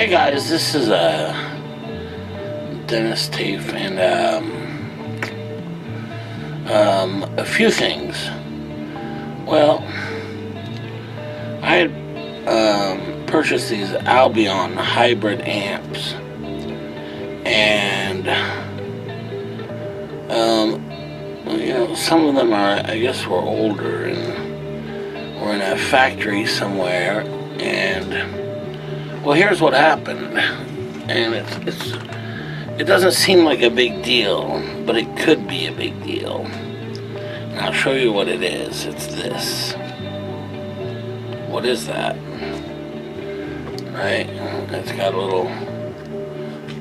Hey guys, this is Dennis Tafe, and a few things. Well, I had purchased these Albion hybrid amps, and some of them are, I guess, were older and were in a factory somewhere, and well, here's what happened, and it doesn't seem like a big deal, but it could be a big deal. And I'll show you what it is. It's this. What is that? Right? It's got a little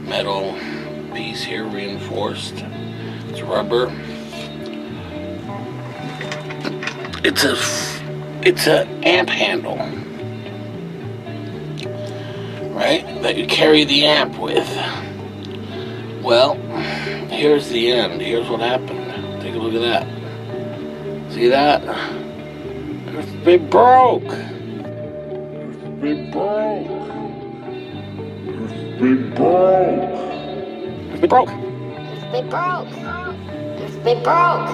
metal piece here, reinforced. It's rubber. It's a amp handle, right, that you carry the amp with. Well, here's the end. Here's what happened. Take a look at that. See that? It broke. It broke. It broke. It broke. It broke. It broke.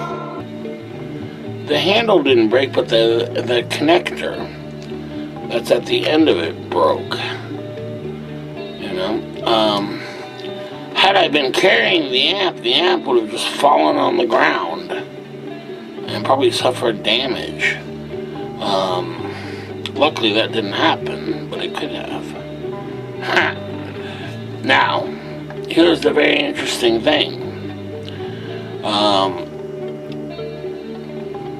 The handle didn't break, but the connector that's at the end of it broke. Had I been carrying the amp would have just fallen on the ground and probably suffered damage. Luckily that didn't happen, but it could have. Now, here's the very interesting thing.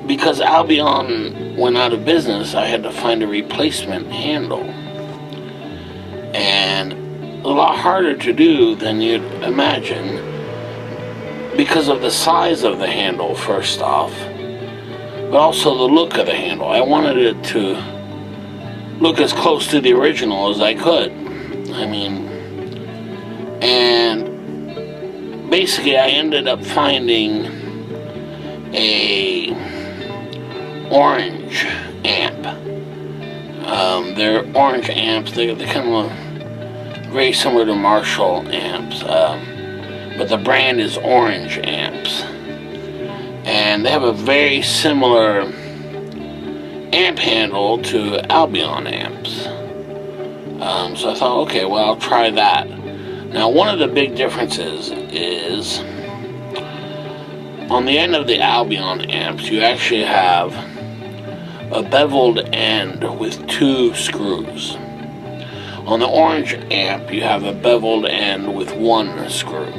Because Albion went out of business, I had to find a replacement handle. And a lot harder to do than you'd imagine because of the size of the handle, first off, but also the look of the handle. I wanted it to look as close to the original as I could. And basically I ended up finding a orange amp. They're orange amps. They kind of look very similar to Marshall amps, but the brand is Orange Amps, and they have a very similar amp handle to Albion amps. So I thought, okay, well, I'll try that. Now, one of the big differences is on the end of the Albion amps, you actually have a beveled end with 2 screws. On the Orange amp, you have a beveled end with 1 screw.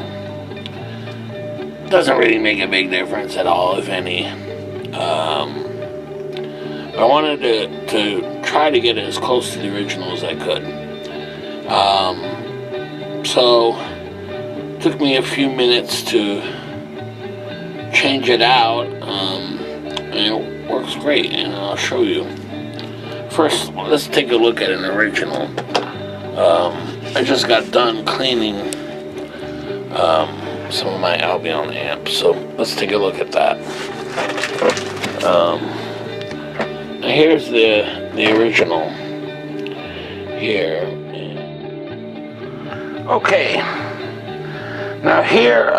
Doesn't really make a big difference at all, if any. I wanted to try to get it as close to the original as I could. So, it took me a few minutes to change it out, and it works great, and I'll show you. First, let's take a look at an original. I just got done cleaning some of my Albion amps, so let's take a look at that. Now here's the original here. Okay. Now here's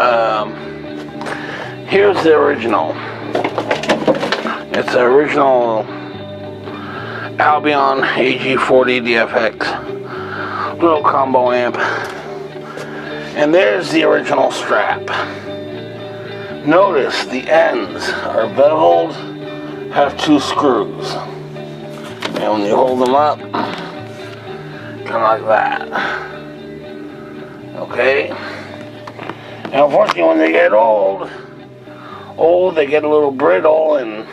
the original. It's the original Albion AG40dfx little combo amp, and there's the original strap. Notice the ends are beveled, have 2 screws, and when you hold them up, kind of like that. Okay. Now, unfortunately, when they get old, they get a little brittle and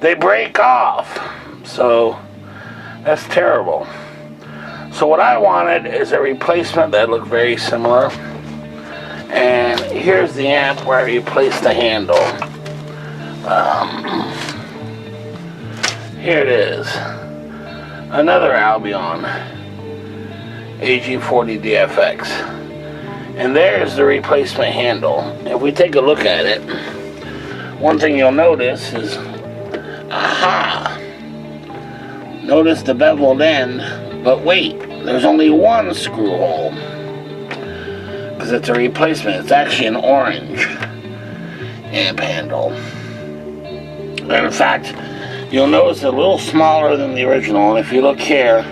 they break off. So that's terrible. So what I wanted is a replacement that looked very similar. And here's the amp where I replaced the handle. Here it is. Another Albion AG40dfx. And there's the replacement handle. If we take a look at it, one thing you'll notice is, aha! Notice the beveled end, but wait, there's only one screw hole, because it's a replacement. It's actually an orange amp handle. And in fact, you'll notice a little smaller than the original, and if you look here,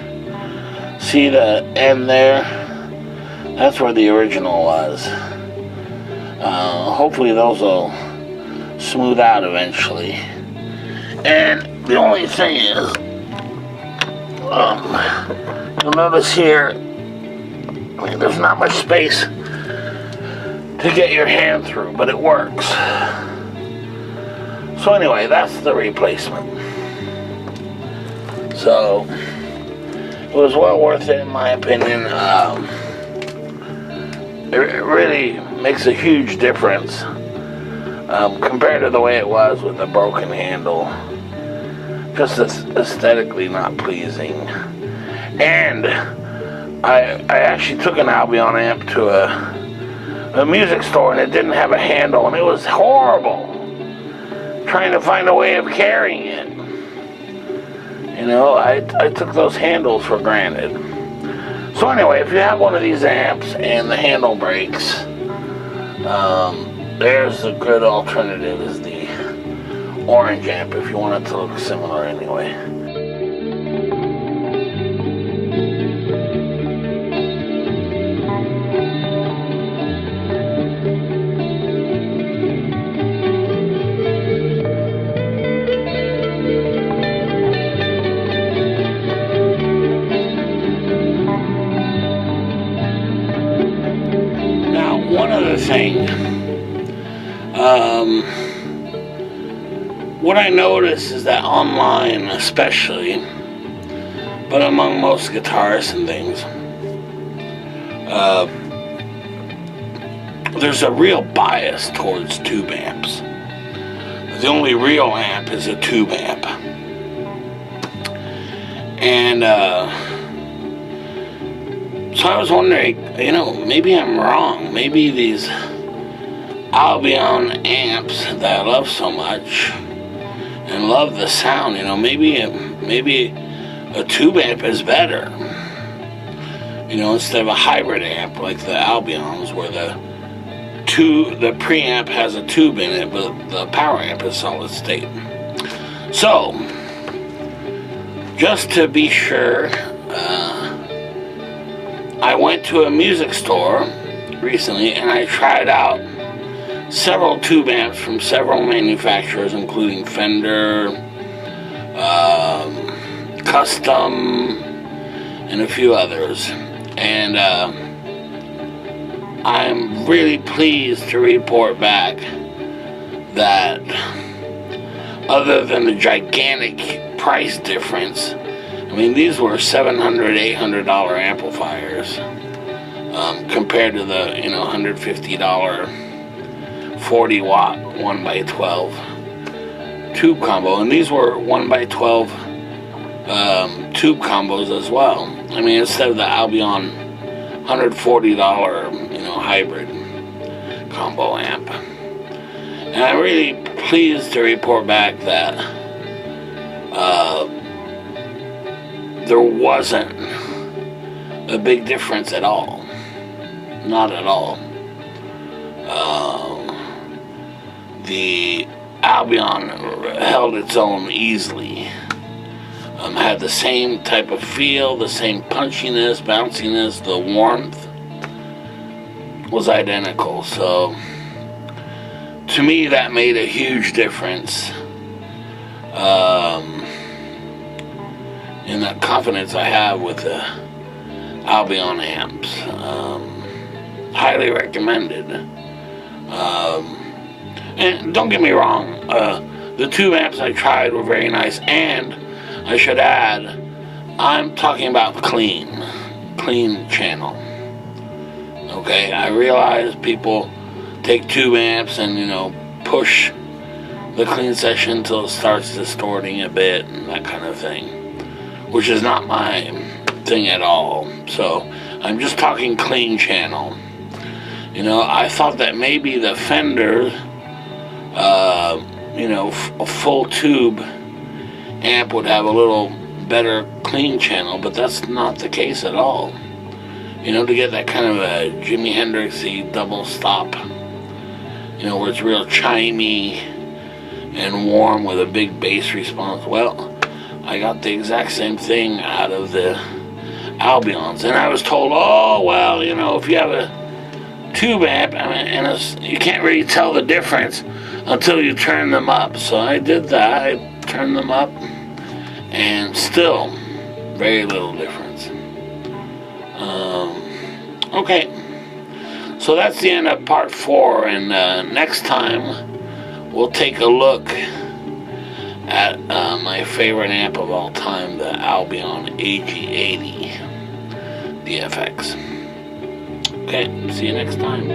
see the end there? That's where the original was. Hopefully those will smooth out eventually. And the only thing is, you'll notice here, there's not much space to get your hand through, but it works. So anyway, that's the replacement. So it was well worth it in my opinion. It really makes a huge difference compared to the way it was with the broken handle. Just aesthetically not pleasing. And I actually took an Albion amp to a music store, and it didn't have a handle, and it was horrible trying to find a way of carrying it. You know, I took those handles for granted. So anyway, if you have one of these amps and the handle breaks, there's a good alternative, is the orange amp, if you want it to look similar anyway. One other thing, what I notice is that online especially, but among most guitarists and things, there's a real bias towards tube amps. The only real amp is a tube amp. And so I was wondering, you know, maybe I'm wrong. Maybe these Albion amps that I love so much and love the sound, you know, maybe a tube amp is better. You know, instead of a hybrid amp like the Albions, where the preamp has a tube in it, but the power amp is solid state. So, just to be sure, I went to a music store recently and I tried out several tube amps from several manufacturers, including Fender, Custom, and a few others. And I'm really pleased to report back that other than the gigantic price difference, I mean, these were $700, $800 amplifiers compared to the, you know, $150 40-watt 1x12 tube combo, and these were 1x12 tube combos as well. I mean, instead of the Albion $140, you know, hybrid combo amp. And I'm really pleased to report back that there wasn't a big difference at all. Not at all. The Albion held its own easily. Had the same type of feel, the same punchiness, bounciness, the warmth was identical. So, to me, that made a huge difference in the confidence I have with the Albion amps. Highly recommended. And don't get me wrong, the tube amps I tried were very nice, and I should add, I'm talking about clean channel. Okay, I realize people take tube amps and, you know, push the clean section until it starts distorting a bit and that kind of thing, which is not my thing at all. So I'm just talking clean channel. You know, I thought that maybe the Fender, you know, a full tube amp would have a little better clean channel, but that's not the case at all. You know, to get that kind of a Jimi Hendrix-y double stop, you know, where it's real chimey and warm with a big bass response. Well, I got the exact same thing out of the Albions, and I was told, oh, well, you know, if you have a tube amp, I mean, and you can't really tell the difference until you turn them up. So I did that. I turned them up, and still very little difference. Okay, so that's the end of part 4, and next time we'll take a look at my favorite amp of all time, the Albion AG80dfx. Okay, see you next time.